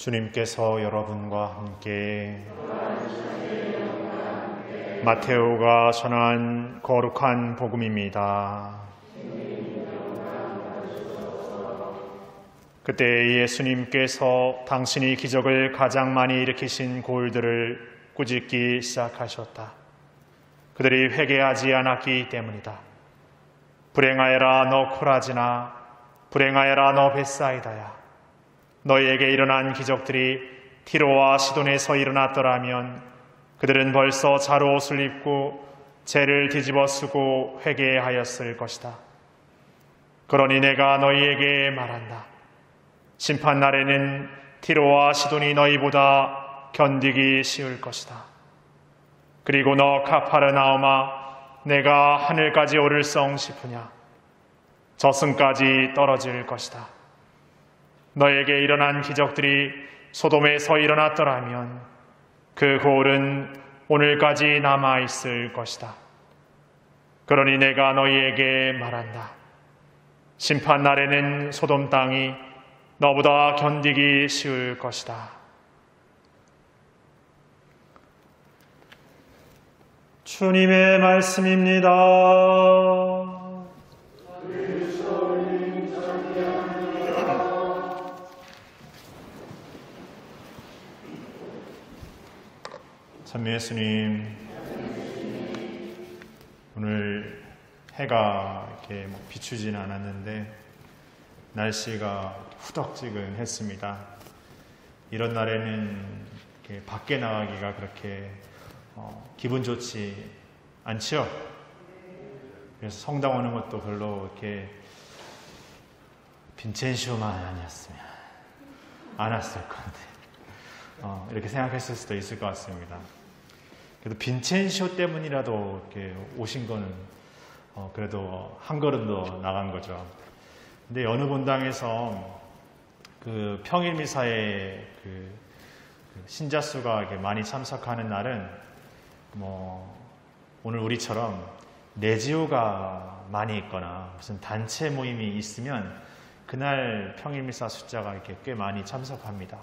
주님께서 여러분과 함께 마테오가 전한 거룩한 복음입니다. 그때 예수님께서 당신이 기적을 가장 많이 일으키신 고을들을 꾸짖기 시작하셨다. 그들이 회개하지 않았기 때문이다. 불행하여라 너 코라지나, 불행하여라 너 벳사이다야. 너희에게 일어난 기적들이 티로와 시돈에서 일어났더라면 그들은 벌써 자루 옷을 입고 죄를 뒤집어 쓰고 회개하였을 것이다. 그러니 내가 너희에게 말한다. 심판날에는 티로와 시돈이 너희보다 견디기 쉬울 것이다. 그리고 너 카파르나움아, 내가 하늘까지 오를성 싶으냐? 저승까지 떨어질 것이다. 너에게 일어난 기적들이 소돔에서 일어났더라면 그 고을은 오늘까지 남아있을 것이다. 그러니 내가 너희에게 말한다. 심판날에는 소돔 땅이 너보다 견디기 쉬울 것이다. 주님의 말씀입니다. 찬미 예수님, 오늘 해가 이렇게 비추진 않았는데 날씨가 후덕지근했습니다. 이런 날에는 이렇게 밖에 나가기가 그렇게 기분 좋지 않죠? 그래서 성당 오는 것도 별로 이렇게 빈첸쇼만 아니었으면 안 왔을 건데 이렇게 생각했을 수도 있을 것 같습니다. 그래도 빈첸쇼 때문이라도 이렇게 오신 거는 그래도 한 걸음 더 나간 거죠. 근데 어느 본당에서 그 평일 미사에 그 신자 수가 이렇게 많이 참석하는 날은 오늘 우리처럼 내지오가 많이 있거나 무슨 단체 모임이 있으면 그날 평일 미사 숫자가 이렇게 꽤 많이 참석합니다.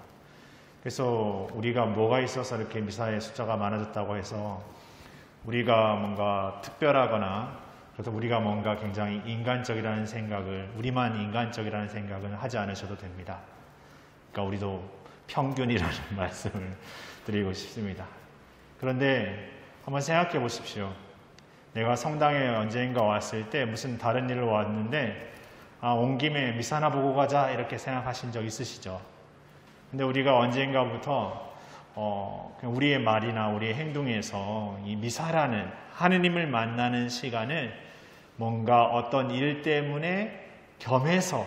그래서 우리가 뭐가 있어서 이렇게 미사의 숫자가 많아졌다고 해서 우리가 뭔가 특별하거나 그래서 우리가 뭔가 굉장히 인간적이라는 생각을, 우리만 인간적이라는 생각을 하지 않으셔도 됩니다. 그러니까 우리도 평균이라는 말씀을 드리고 싶습니다. 그런데 한번 생각해 보십시오. 내가 성당에 언젠가 왔을 때 무슨 다른 일로 왔는데 온 김에 미사나 보고 가자 이렇게 생각하신 적 있으시죠? 근데 우리가 언젠가부터 우리의 말이나 우리의 행동에서 이 미사라는 하느님을 만나는 시간을 뭔가 어떤 일 때문에 겸해서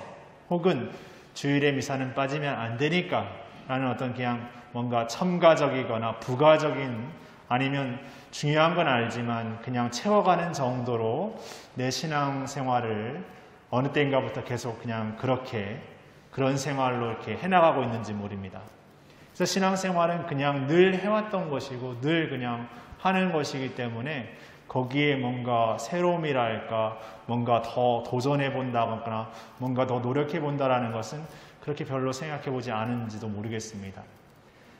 혹은 주일에 미사는 빠지면 안 되니까 라는 어떤 그냥 뭔가 첨가적이거나 부가적인 아니면 중요한 건 알지만 그냥 채워가는 정도로 내 신앙생활을 어느 때인가부터 계속 그냥 그런 생활로 이렇게 해나가고 있는지 모릅니다. 그래서 신앙생활은 그냥 늘 해왔던 것이고 늘 그냥 하는 것이기 때문에 거기에 뭔가 새로움이랄까 뭔가 더 도전해 본다거나 뭔가 더 노력해 본다라는 것은 그렇게 별로 생각해 보지 않은지도 모르겠습니다.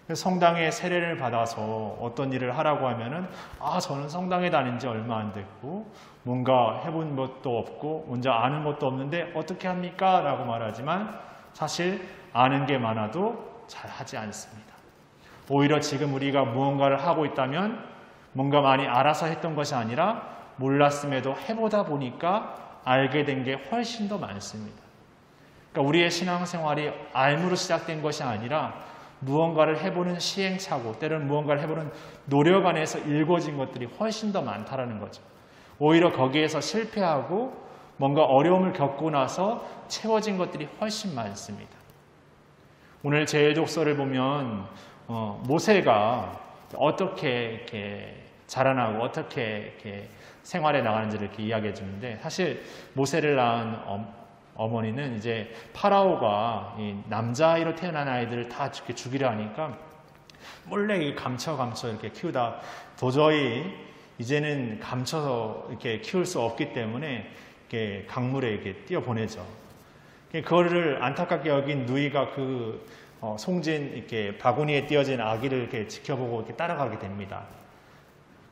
그래서 성당에 세례를 받아서 어떤 일을 하라고 하면은 저는 성당에 다닌 지 얼마 안 됐고 뭔가 해본 것도 없고 먼저 아는 것도 없는데 어떻게 합니까? 라고 말하지만 사실 아는 게 많아도 잘 하지 않습니다. 오히려 지금 우리가 무언가를 하고 있다면 뭔가 많이 알아서 했던 것이 아니라 몰랐음에도 해보다 보니까 알게 된 게 훨씬 더 많습니다. 그러니까 우리의 신앙생활이 알므로 시작된 것이 아니라 무언가를 해보는 시행착오, 때로는 무언가를 해보는 노력 안에서 일궈진 것들이 훨씬 더 많다라는 거죠. 오히려 거기에서 실패하고 뭔가 어려움을 겪고 나서 채워진 것들이 훨씬 많습니다. 오늘 제일독서를 보면 모세가 어떻게 이렇게 자라나고 어떻게 이렇게 생활에 나가는지를 이렇게 이야기해 주는데 사실 모세를 낳은 어머니는 이제 파라오가 이 남자아이로 태어난 아이들을 다 이렇게 죽이려 하니까 몰래 감춰 이렇게 키우다 도저히 이제는 감춰서 이렇게 키울 수 없기 때문에 이렇게 강물에 이렇게 띄어 보내죠. 그거를 안타깝게 여긴 누이가 그 송진 이렇게 바구니에 띄어진 아기를 이렇게 지켜보고 이렇게 따라가게 됩니다.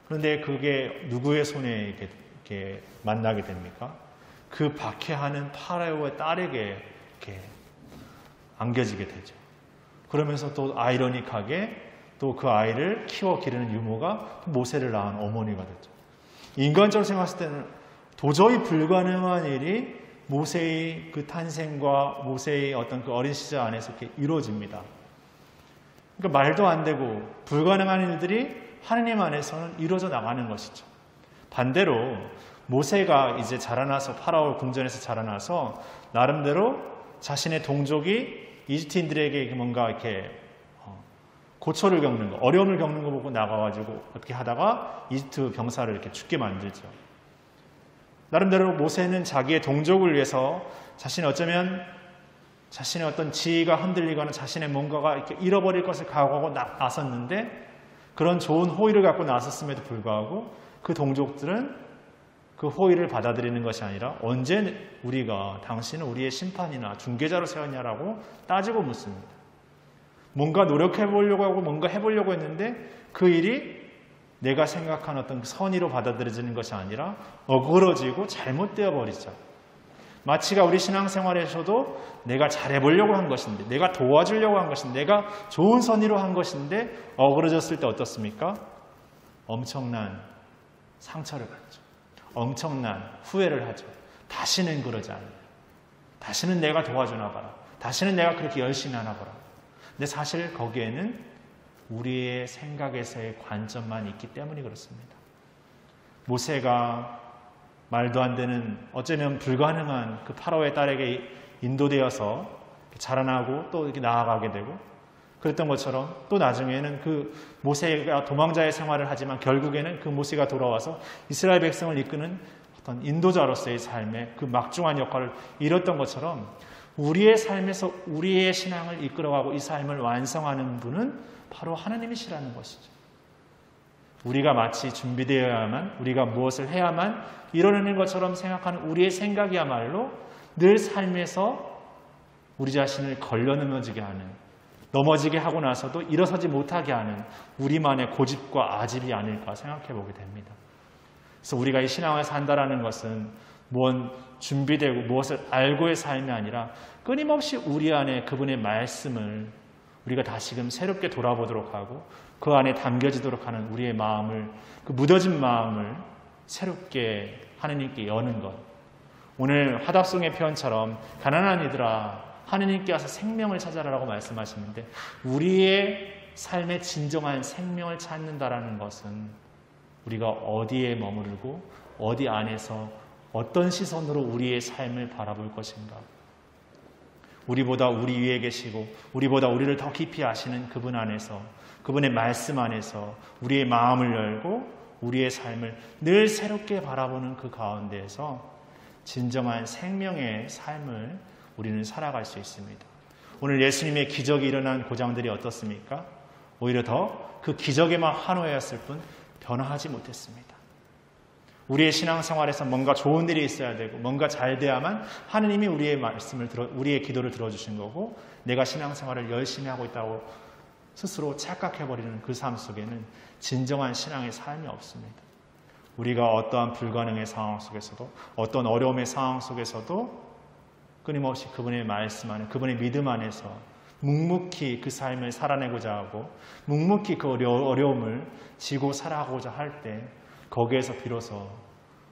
그런데 그게 누구의 손에 이렇게 만나게 됩니까? 그 박해하는 파라오의 딸에게 이렇게 안겨지게 되죠. 그러면서 또 아이러닉하게 또 그 아이를 키워 기르는 유모가 모세를 낳은 어머니가 됐죠. 인간적으로 생각했을 때는 도저히 불가능한 일이 모세의 그 탄생과 모세의 어떤 그 어린 시절 안에서 이렇게 이루어집니다. 그러니까 말도 안 되고 불가능한 일들이 하느님 안에서는 이루어져 나가는 것이죠. 반대로 모세가 이제 자라나서 파라오 궁전에서 자라나서 나름대로 자신의 동족이 이집트인들에게 뭔가 이렇게 고초를 겪는 거, 어려움을 겪는 거 보고 나가가지고 어떻게 하다가 이집트 병사를 이렇게 죽게 만들죠. 나름대로 모세는 자기의 동족을 위해서 어쩌면 자신의 어떤 지위가 흔들리거나 자신의 뭔가가 이렇게 잃어버릴 것을 각오하고 나섰는데 그런 좋은 호의를 갖고 나섰음에도 불구하고 그 동족들은 그 호의를 받아들이는 것이 아니라 언제 우리가 당신은 우리의 심판이나 중개자로 세웠냐라고 따지고 묻습니다. 뭔가 노력해보려고 하고 뭔가 해보려고 했는데 그 일이 내가 생각한 어떤 선의로 받아들여지는 것이 아니라 어그러지고 잘못되어 버리죠. 마치가 우리 신앙생활에서도 내가 잘해보려고 한 것인데, 내가 도와주려고 한 것인데, 내가 좋은 선의로 한 것인데 어그러졌을 때 어떻습니까? 엄청난 상처를 받죠. 엄청난 후회를 하죠. 다시는 그러지 않아요. 다시는 내가 도와주나 봐라. 다시는 내가 그렇게 열심히 하나 봐라. 근데 사실 거기에는 우리의 생각에서의 관점만 있기 때문이 그렇습니다. 모세가 말도 안 되는 어쩌면 불가능한 그 파라오의 딸에게 인도되어서 자라나고 또 이렇게 나아가게 되고 그랬던 것처럼 또 나중에는 그 모세가 도망자의 생활을 하지만 결국에는 그 모세가 돌아와서 이스라엘 백성을 이끄는 어떤 인도자로서의 삶의 그 막중한 역할을 이뤘던 것처럼 우리의 삶에서 우리의 신앙을 이끌어가고 이 삶을 완성하는 분은 바로 하나님이시라는 것이죠. 우리가 마치 준비되어야만, 우리가 무엇을 해야만 이뤄내는 것처럼 생각하는 우리의 생각이야말로 늘 삶에서 우리 자신을 걸려넘어지게 하는, 넘어지게 하고 나서도 일어서지 못하게 하는 우리만의 고집과 아집이 아닐까 생각해 보게 됩니다. 그래서 우리가 이 신앙을 산다라는 것은 무언 준비되고 무엇을 알고의 삶이 아니라 끊임없이 우리 안에 그분의 말씀을 우리가 다시금 새롭게 돌아보도록 하고 그 안에 담겨지도록 하는 우리의 마음을, 그 묻어진 마음을 새롭게 하느님께 여는 것. 오늘 화답송의 표현처럼 가난한 이들아 하느님께 와서 생명을 찾아라라고 말씀하시는데 우리의 삶의 진정한 생명을 찾는다라는 것은 우리가 어디에 머무르고 어디 안에서 어떤 시선으로 우리의 삶을 바라볼 것인가. 우리보다 우리 위에 계시고 우리보다 우리를 더 깊이 아시는 그분 안에서, 그분의 말씀 안에서 우리의 마음을 열고 우리의 삶을 늘 새롭게 바라보는 그 가운데에서 진정한 생명의 삶을 우리는 살아갈 수 있습니다. 오늘 예수님의 기적이 일어난 고장들이 어떻습니까? 오히려 더 그 기적에만 환호했을 뿐 변화하지 못했습니다. 우리의 신앙생활에서 뭔가 좋은 일이 있어야 되고 뭔가 잘 돼야만 하느님이 우리의 말씀을 우리의 기도를 들어주신 거고 내가 신앙생활을 열심히 하고 있다고 스스로 착각해버리는 그 삶 속에는 진정한 신앙의 삶이 없습니다. 우리가 어떠한 불가능의 상황 속에서도 어떤 어려움의 상황 속에서도 끊임없이 그분의 말씀 안에 그분의 믿음 안에서 묵묵히 그 삶을 살아내고자 하고 묵묵히 그 어려움을 지고 살아가고자 할 때 거기에서 비로소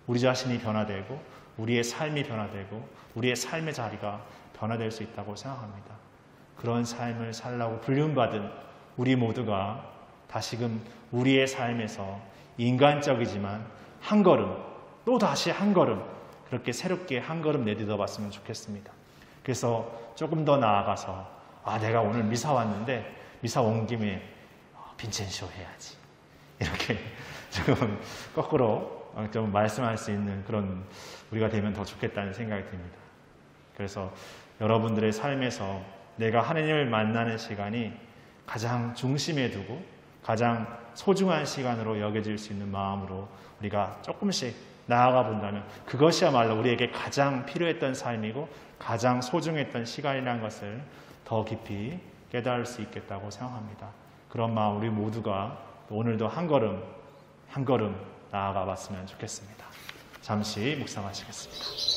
우리 자신이 변화되고 우리의 삶이 변화되고 우리의 삶의 자리가 변화될 수 있다고 생각합니다. 그런 삶을 살라고 불륜받은 우리 모두가 다시금 우리의 삶에서 인간적이지만 한 걸음 또 다시 한 걸음 그렇게 새롭게 한 걸음 내딛어 봤으면 좋겠습니다. 그래서 조금 더 나아가서 내가 오늘 미사 왔는데 미사 온 김에 빈첸쇼 해야지 이렇게 조금 거꾸로 좀 말씀할 수 있는 그런 우리가 되면 더 좋겠다는 생각이 듭니다. 그래서 여러분들의 삶에서 내가 하느님을 만나는 시간이 가장 중심에 두고 가장 소중한 시간으로 여겨질 수 있는 마음으로 우리가 조금씩 나아가 본다면 그것이야말로 우리에게 가장 필요했던 삶이고 가장 소중했던 시간이라는 것을 더 깊이 깨달을 수 있겠다고 생각합니다. 그런 마음 우리 모두가 오늘도 한 걸음 한 걸음 나아가 봤으면 좋겠습니다. 잠시 묵상하시겠습니다.